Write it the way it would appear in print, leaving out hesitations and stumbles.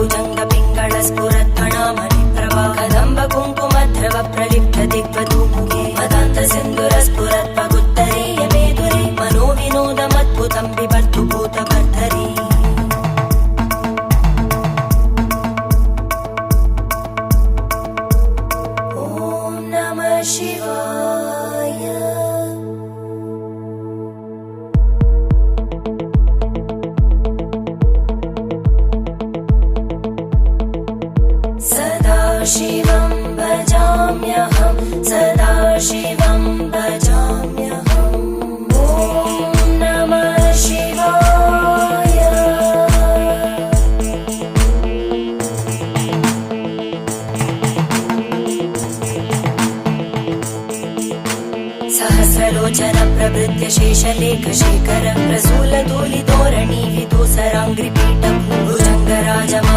भुजंग पिंगल स्फुरत्फणामणि प्रभा कदंब कुंकुमद्रव प्रलिप्त दिग्वधूमुखे मदान्त सिंधुर स्फुरत्पगुत्तरीय मेदुरे मनो विनोदमद्भुतं बिभर्तु भूतभर्तरी ॐ नमः शिवाय। सदाशिवं भजाम्यहं सदाशिवं भजाम्यहम् ॐ नमः शिवाय। सहस्रलोचन प्रभृत्य शेषलेख शेखर प्रसूल धूलिधोरणि विदूसराङ्घ्रिपीठ भुजङ्गराज